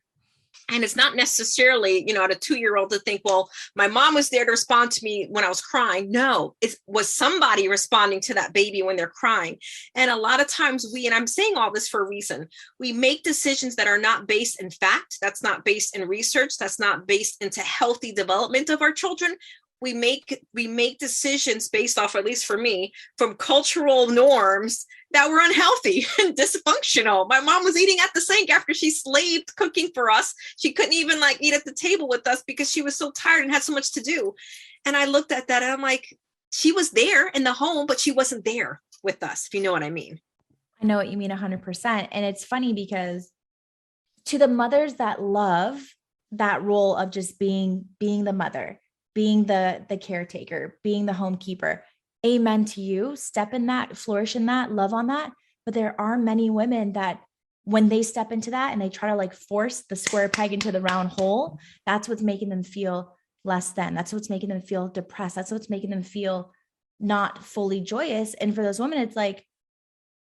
And it's not necessarily, at a 2-year-old to think, well, my mom was there to respond to me when I was crying. No, it was somebody responding to that baby when they're crying. And a lot of times and I'm saying all this for a reason, we make decisions that are not based in fact, that's not based in research, that's not based into healthy development of our children. We make decisions based off, at least for me, from cultural norms that were unhealthy and dysfunctional. My mom was eating at the sink after she slaved cooking for us. She couldn't even eat at the table with us because she was so tired and had so much to do. And I looked at that and I'm like, she was there in the home, but she wasn't there with us, if you know what I mean. I know what you mean 100%. And it's funny because to the mothers that love that role of just being the mother, being the caretaker, being the homekeeper, amen to you. Step in that, flourish in that, love on that. But there are many women that when they step into that and they try to force the square peg into the round hole, that's what's making them feel less than. That's what's making them feel depressed. That's what's making them feel not fully joyous. And for those women, it's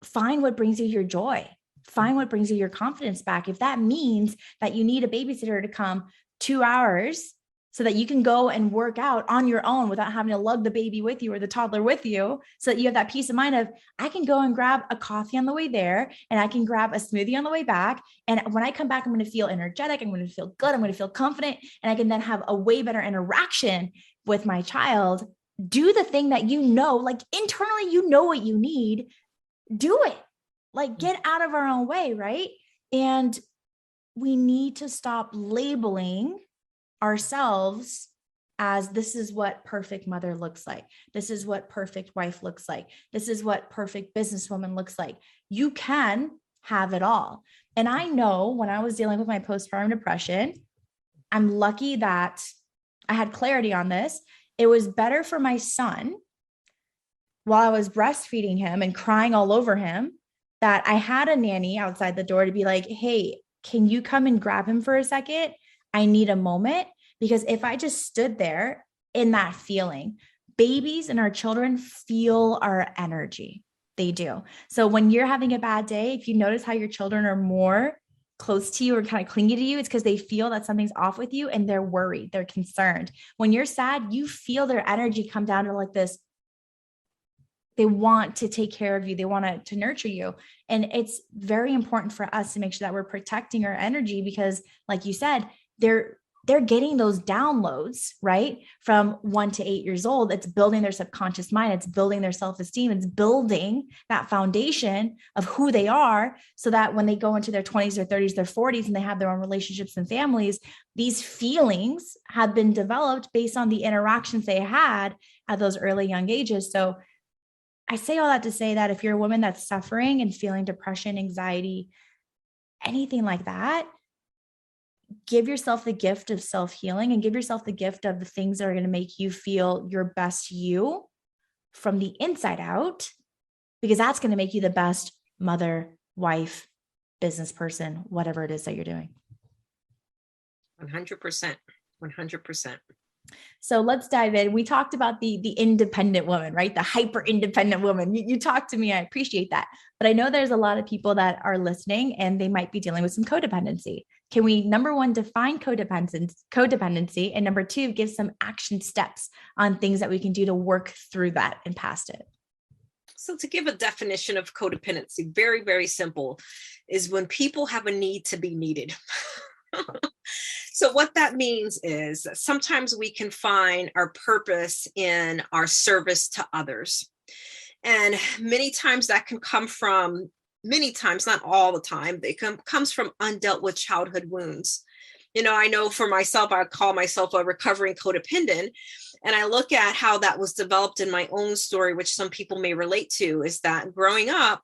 find what brings you your joy. Find what brings you your confidence back. If that means that you need a babysitter to come 2 hours so that you can go and work out on your own without having to lug the baby with you or the toddler with you, so that you have that peace of mind of, I can go and grab a coffee on the way there and I can grab a smoothie on the way back. And when I come back, I'm going to feel energetic. I'm going to feel good. I'm going to feel confident. And I can then have a way better interaction with my child. Do the thing that internally, what you need, do it. Get out of our own way. Right. And we need to stop labeling ourselves as this is what perfect mother looks like. This is what perfect wife looks like. This is what perfect businesswoman looks like. You can have it all. And I know when I was dealing with my postpartum depression, I'm lucky that I had clarity on this. It was better for my son while I was breastfeeding him and crying all over him that I had a nanny outside the door to be like, hey, can you come and grab him for a second? I need a moment. Because if I just stood there in that feeling, babies and our children feel our energy. They do. So when you're having a bad day, if you notice how your children are more close to you or kind of clingy to you, it's because they feel that something's off with you and they're worried, they're concerned. When you're sad, you feel their energy come down to this. They want to take care of you. They want to nurture you. And it's very important for us to make sure that we're protecting our energy because, like you said, they're getting those downloads, right? From 1 to 8 years old. It's building their subconscious mind. It's building their self-esteem. It's building that foundation of who they are so that when they go into their 20s, their 30s, their 40s, and they have their own relationships and families, these feelings have been developed based on the interactions they had at those early young ages. So I say all that to say that if you're a woman that's suffering and feeling depression, anxiety, anything like that, give yourself the gift of self-healing and give yourself the gift of the things that are going to make you feel your best you from the inside out, because that's going to make you the best mother, wife, business person, whatever it is that you're doing. 100%. 100%. So let's dive in. We talked about the independent woman, right? The hyper independent woman. You talked to me. I appreciate that. But I know there's a lot of people that are listening and they might be dealing with some codependency. Can we, number one, define codependency, and number two, give some action steps on things that we can do to work through that and past it? So to give a definition of codependency, very, very simple, is when people have a need to be needed. So what that means is sometimes we can find our purpose in our service to others. And many times that can come from, not all the time, comes from undealt with childhood wounds. I know for myself, I call myself a recovering codependent. And I look at how that was developed in my own story, which some people may relate to, is that growing up,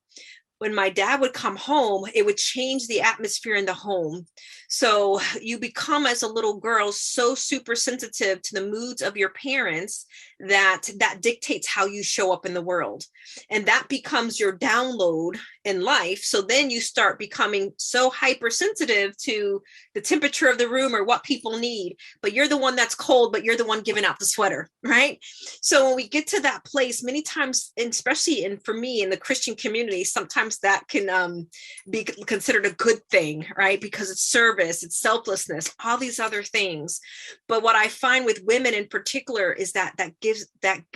when my dad would come home, it would change the atmosphere in the home. So you become, as a little girl, so super sensitive to the moods of your parents that dictates how you show up in the world. And that becomes your download in life. So then you start becoming so hypersensitive to the temperature of the room or what people need, but you're the one that's cold, but you're the one giving out the sweater, right? So when we get to that place, many times, and especially for me in the Christian community, sometimes that can be considered a good thing, right? Because it's service, it's selflessness, all these other things. But what I find with women in particular is that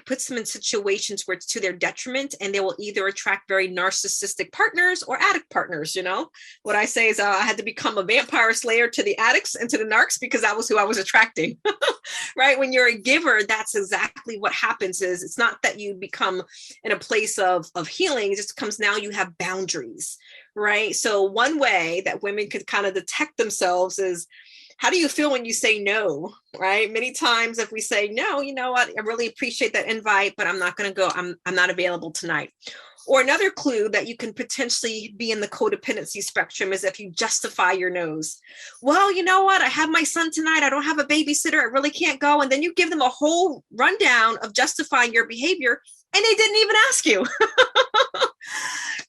puts them in situations where it's to their detriment, and they will either attract very narcissistic partners or addict partners. What I say is I had to become a vampire slayer to the addicts and to the narcs because that was who I was attracting. Right? When you're a giver, that's exactly what happens. Is it's not that you become in a place of healing, it just comes now you have boundaries, right? So one way that women could kind of detect themselves is, how do you feel when you say no, right? Many times if we say, no, you know what, I really appreciate that invite, but I'm not going to go. I'm not available tonight. Or another clue that you can potentially be in the codependency spectrum is if you justify your no's. Well, you know what? I have my son tonight. I don't have a babysitter. I really can't go. And then you give them a whole rundown of justifying your behavior, and they didn't even ask you.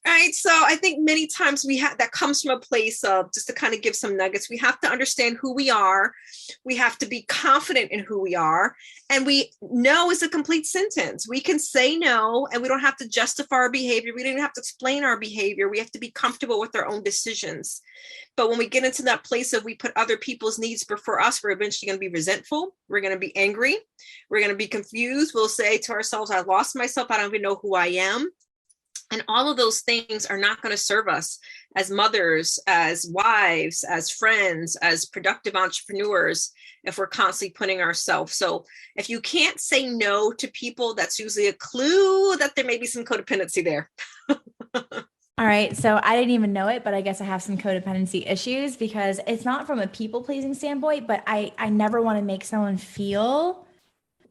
Right. So I think many times that comes from a place of, just to kind of give some nuggets, we have to understand who we are. We have to be confident in who we are. And no is a complete sentence. We can say no, and we don't have to justify our behavior. We don't have to explain our behavior. We have to be comfortable with our own decisions. But when we get into that place of we put other people's needs before us, we're eventually going to be resentful. We're going to be angry. We're going to be confused. We'll say to ourselves, I lost myself. I don't even know who I am. And all of those things are not going to serve us as mothers, as wives, as friends, as productive entrepreneurs, if we're constantly putting ourselves. So if you can't say no to people, that's usually a clue that there may be some codependency there. All right. So I didn't even know it, but I guess I have some codependency issues because it's not from a people pleasing standpoint, but I never want to make someone feel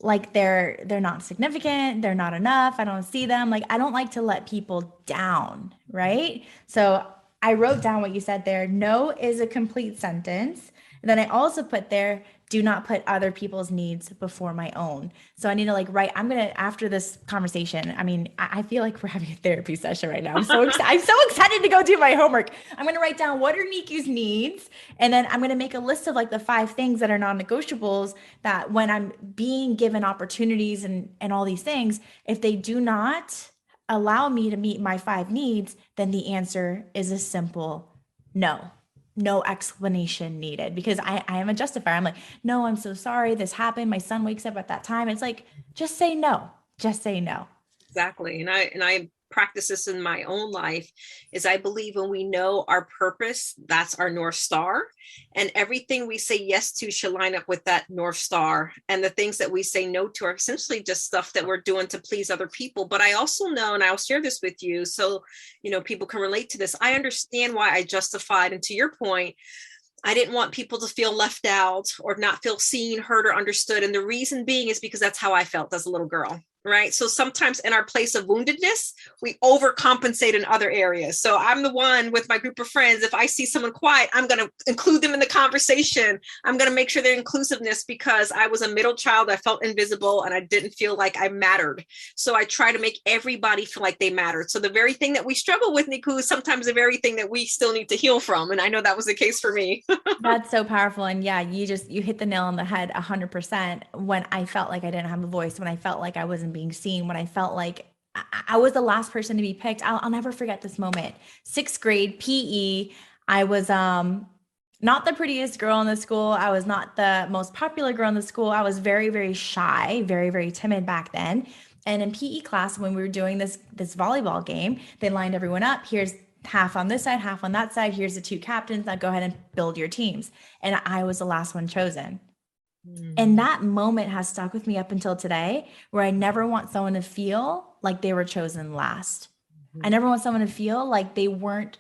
like they're not significant, they're not enough, I don't see them. Like, I don't like to let people down, right? So I wrote down what you said there. No is a complete sentence. And then I also put there, do not put other people's needs before my own. So I need to after this conversation, I feel like we're having a therapy session right now. I'm so excited to go do my homework. I'm going to write down what are Nikou's needs. And then I'm going to make a list of like the 5 things that are non-negotiables that when I'm being given opportunities and all these things, if they do not allow me to meet my 5 needs, then the answer is a simple no. No explanation needed, because I am a justifier. I'm like, no, I'm so sorry. This happened. My son wakes up at that time. It's like, just say no. Just say no. Exactly. And I practice this in my own life, is I believe when we know our purpose, that's our North Star, and everything we say yes to should line up with that North Star. And the things that we say no to are essentially just stuff that we're doing to please other people. But I also know, and I'll share this with you so, people can relate to this. I understand why I justified. And to your point, I didn't want people to feel left out or not feel seen, heard, or understood. And the reason being is because that's how I felt as a little girl. right? So sometimes in our place of woundedness, we overcompensate in other areas. So I'm the one with my group of friends. If I see someone quiet, I'm going to include them in the conversation. I'm going to make sure they're inclusiveness because I was a middle child. I felt invisible and I didn't feel like I mattered. So I try to make everybody feel like they mattered. So the very thing that we struggle with, Nikou, is sometimes the very thing that we still need to heal from. And I know that was the case for me. That's so powerful. And yeah, you hit the nail on the head 100% when I felt like I didn't have a voice, when I felt like I wasn't being seen, when I felt like I was the last person to be picked. I'll never forget this moment. 6th grade PE. I was, not the prettiest girl in the school. I was not the most popular girl in the school. I was very, very shy, very, very timid back then. And in PE class, when we were doing this volleyball game, they lined everyone up. Here's half on this side, half on that side. Here's the 2 captains. Now go ahead and build your teams. And I was the last one chosen. And that moment has stuck with me up until today, where I never want someone to feel like they were chosen last. I never want someone to feel like they weren't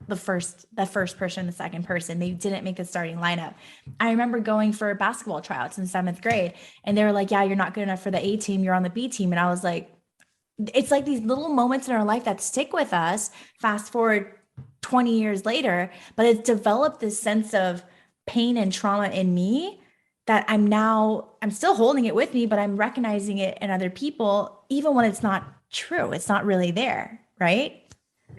the first person, the second person. They didn't make the starting lineup. I remember going for basketball tryouts in 7th grade, and they were like, yeah, you're not good enough for the A team. You're on the B team. And I was like, it's like these little moments in our life that stick with us. Fast forward 20 years later, but it's developed this sense of pain and trauma in me that I'm still holding it with me, but I'm recognizing it in other people, even when it's not true. It's not really there, right?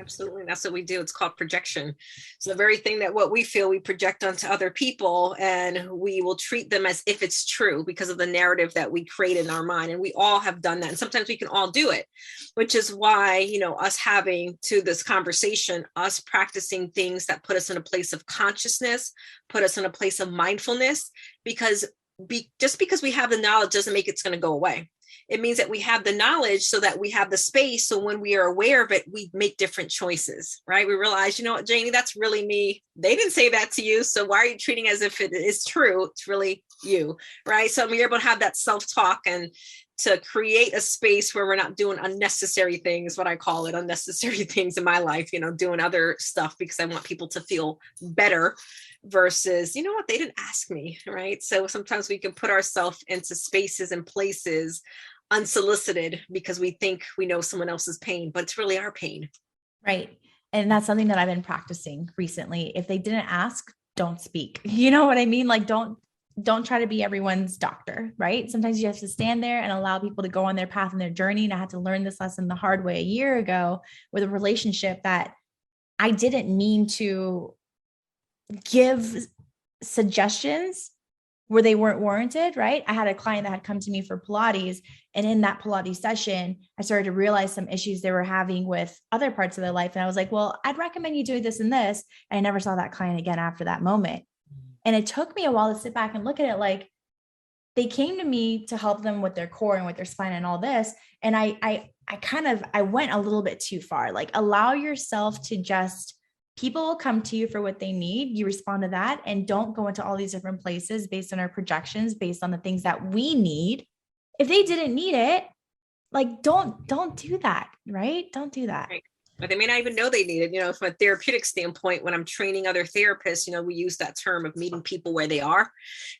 Absolutely. That's what we do. It's called projection. So the very thing that what we feel, we project onto other people, and we will treat them as if it's true because of the narrative that we create in our mind. And we all have done that. And sometimes we can all do it, which is why, us having to this conversation, us practicing things that put us in a place of consciousness, put us in a place of mindfulness, because just because we have the knowledge doesn't make it's going to go away. It means that we have the knowledge so that we have the space. So when we are aware of it, we make different choices, right? We realize, you know what, Janie, that's really me. They didn't say that to you. So why are you treating as if it is true? It's really you, right? So we're able to have that self-talk and to create a space where we're not doing unnecessary things, what I call it, unnecessary things in my life, doing other stuff because I want people to feel better versus, you know what, they didn't ask me, right? So sometimes we can put ourselves into spaces and places unsolicited because we think we know someone else's pain, but it's really our pain. Right. And that's something that I've been practicing recently. If they didn't ask, don't speak. You know what I mean? Like, don't try to be everyone's doctor, right? Sometimes you have to stand there and allow people to go on their path and their journey. And I had to learn this lesson the hard way a year ago with a relationship that I didn't mean to give suggestions where they weren't warranted, right? I had a client that had come to me for Pilates, and in that Pilates session, I started to realize some issues they were having with other parts of their life. And I was like, well, I'd recommend you do this and this. And I never saw that client again after that moment. And it took me a while to sit back and look at it like they came to me to help them with their core and with their spine and all this. And I went a little bit too far. Like, allow yourself to just, people will come to you for what they need. You respond to that, and don't go into all these different places based on our projections, based on the things that we need. If they didn't need it, like, don't do that, right? Don't do that. Right. But they may not even know they need it. From a therapeutic standpoint, when I'm training other therapists, we use that term of meeting people where they are,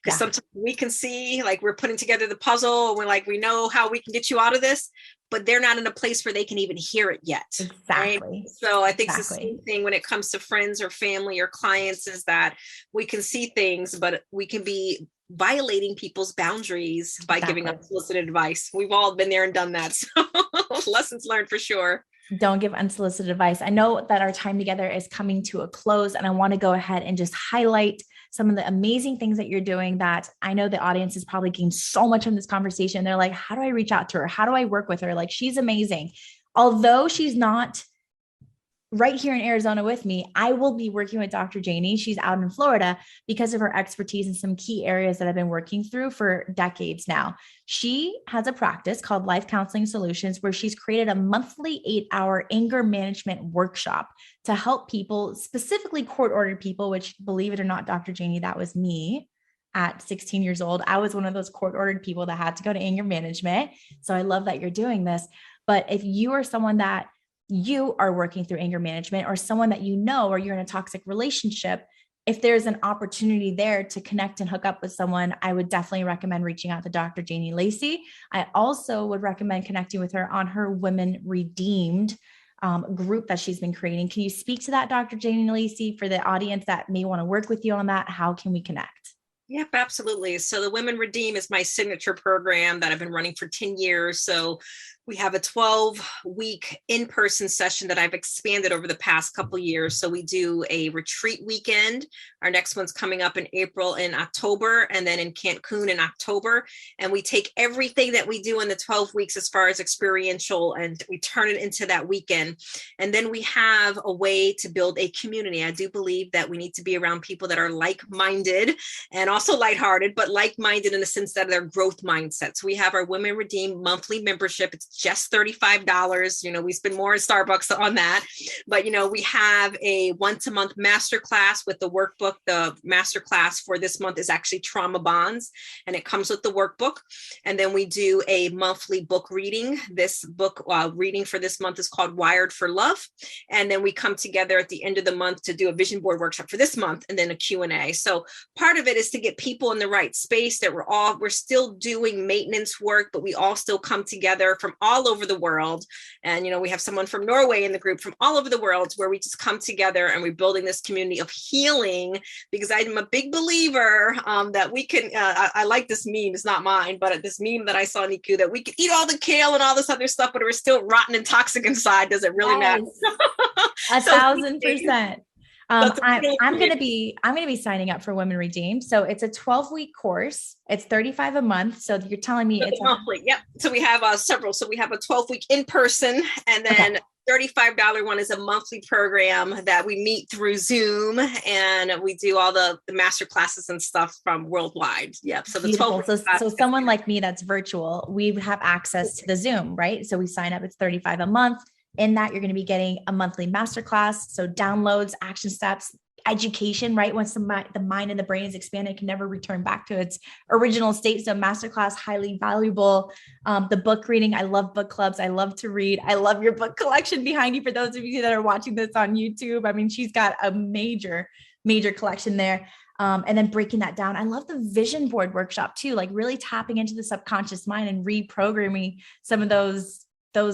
because sometimes we can see, like, we're putting together the puzzle and we're like, we know how we can get you out of this, but they're not in a place where they can even hear it yet. Exactly. Right? So I think it's the same thing when it comes to friends or family or clients, is that we can see things, but we can be violating people's boundaries by giving unsolicited advice. We've all been there and done that. So lessons learned for sure. Don't give unsolicited advice. I know that our time together is coming to a close, and I want to go ahead and just highlight some of the amazing things that you're doing that I know the audience is probably gained so much from this conversation. They're like, how do I reach out to her? How do I work with her? Like, she's amazing. Although she's not right here in Arizona with me, I will be working with Dr. Janie. She's out in Florida because of her expertise in some key areas that I've been working through for decades now. She has a practice called Life Counseling Solutions, where she's created a monthly 8-hour anger management workshop to help people, specifically court-ordered people, which, believe it or not, Dr. Janie, that was me at 16 years old. I was one of those court-ordered people that had to go to anger management. So I love that you're doing this. But if you are someone that you are working through anger management, or someone that or you're in a toxic relationship, if there's an opportunity there to connect and hook up with someone, I would definitely recommend reaching out to Dr. Janie Lacy. I also would recommend connecting with her on her Women Redeemed group that she's been creating. Can you speak to that, Dr. Janie Lacy, for the audience that may want to work with you on that? How can we connect? Yep, absolutely. So the Women Redeem is my signature program that I've been running for 10 years. So we have a 12-week in-person session that I've expanded over the past couple of years. So we do a retreat weekend. Our next one's coming up in April and October, and then in Cancun in October. And we take everything that we do in the 12 weeks as far as experiential, and we turn it into that weekend. And then we have a way to build a community. I do believe that we need to be around people that are like-minded and also lighthearted, but like-minded in the sense that they're growth mindsets. We have our Women Redeem monthly membership. It's just $35. You know, we spend more in Starbucks on that, but, you know, we have a once-a-month masterclass with the workbook. The masterclass for this month is actually Trauma Bonds, and it comes with the workbook. And then we do a monthly book reading. This book reading for this month is called Wired for Love. And then we come together at the end of the month to do a vision board workshop for this month, and then a Q&A. So part of it is to get people in the right space, that we're still doing maintenance work, but we all still come together from all over the world. And, you know, we have someone from Norway in the group, from all over the world, where we just come together and we're building this community of healing, because I'm a big believer that we can, I like this meme, it's not mine, but this meme that I saw, Nikou, that we can eat all the kale and all this other stuff, but we're still rotten and toxic inside. Does it really matter? 1,000%. I'm going to be signing up for Women Redeemed. So it's a 12-week course. It's $35 a month. So you're telling me it's monthly. Yep. So we have several. So we have a 12-week in person, and then $35 one is a monthly program that we meet through Zoom, and we do all the master classes and stuff from worldwide. Yep. So the 12. So someone like me that's virtual, we have access to the Zoom, right? So we sign up. It's $35 a month. In that, you're going to be getting a monthly masterclass. So downloads, action steps, education, right? Once the mind and the brain is expanded, it can never return back to its original state. So masterclass, highly valuable. The book reading. I love book clubs. I love to read. I love your book collection behind you. For those of you that are watching this on YouTube, I mean, she's got a major collection there. And then breaking that down. I love the vision board workshop too, like really tapping into the subconscious mind and reprogramming some of those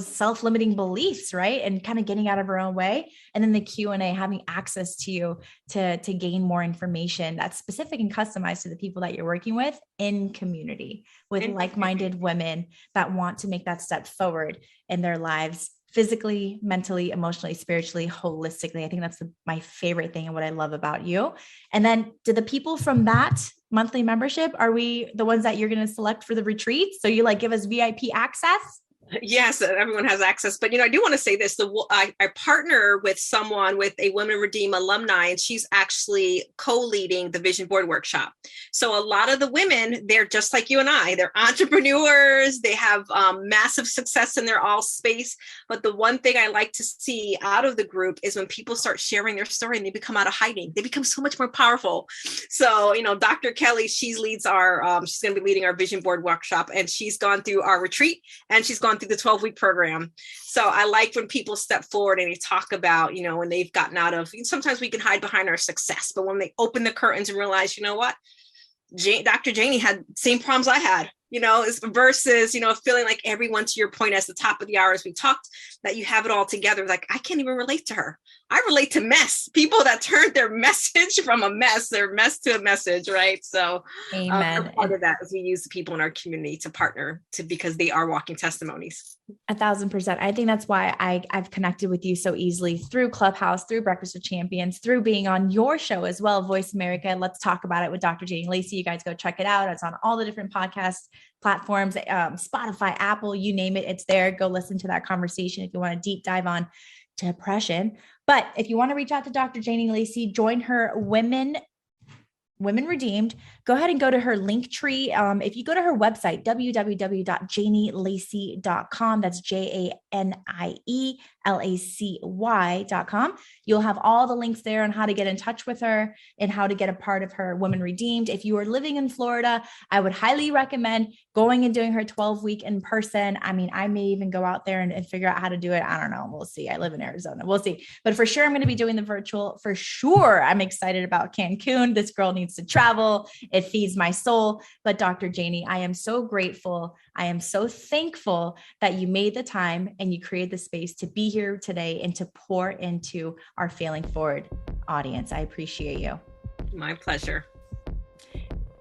self-limiting beliefs, right? And kind of getting out of our own way. And then the Q&A, having access to you to gain more information that's specific and customized to the people that you're working with in community with like-minded women that want to make that step forward in their lives, physically, mentally, emotionally, spiritually, holistically. I think that's my favorite thing and what I love about you. And then do the people from that monthly membership, are we the ones that you're going to select for the retreat? So you give us VIP access? Yes, everyone has access. But, I do want to say this. I partner with someone, with a Women Redeem alumni, and she's actually co-leading the Vision Board Workshop. So a lot of the women, they're just like you and I. They're entrepreneurs. They have massive success in their all space. But the one thing I like to see out of the group is when people start sharing their story and they become out of hiding. They become so much more powerful. So, Dr. Kelly, she's going to be leading our Vision Board Workshop, and she's gone through our retreat, and she's gone through the 12-week program. So I like when people step forward and they talk about, when they've gotten out of, sometimes we can hide behind our success, but when they open the curtains and realize, you know what, Dr. Janie had the same problems I had, versus, feeling like everyone, to your point, as the top of the hour, as we talked, that you have it all together. Like, I can't even relate to her. I relate to mess, people that turned their message from a mess, their mess to a message, right? So amen. Part of that is we use the people in our community to partner because they are walking testimonies. 1,000%. I think that's why I've connected with you so easily through Clubhouse, through Breakfast with Champions, through being on your show as well, Voice America. Let's Talk About It with Dr. Janie Lacy. You guys go check it out. It's on all the different podcast platforms, Spotify, Apple, you name it, it's there. Go listen to that conversation if you want to deep dive on depression. But if you want to reach out to Dr. Janie Lacy, join her Women Redeemed, go ahead and go to her link tree. If you go to her website, www.janielacy.com, that's JANIE lacy.com. You'll have all the links there on how to get in touch with her and how to get a part of her Women Redeemed. If you are living in Florida, I would highly recommend going and doing her 12-week in person. I mean, I may even go out there and figure out how to do it. I don't know. We'll see. I live in Arizona. We'll see. But for sure, I'm going to be doing the virtual for sure. I'm excited about Cancun. This girl needs to travel. It feeds my soul. But Dr. Janie, I am so grateful. I am so thankful that you made the time and you created the space to be here today and to pour into our Failing Forward audience. I appreciate you. My pleasure.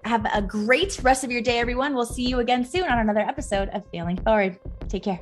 Have a great rest of your day, everyone. We'll see you again soon on another episode of Failing Forward. Take care.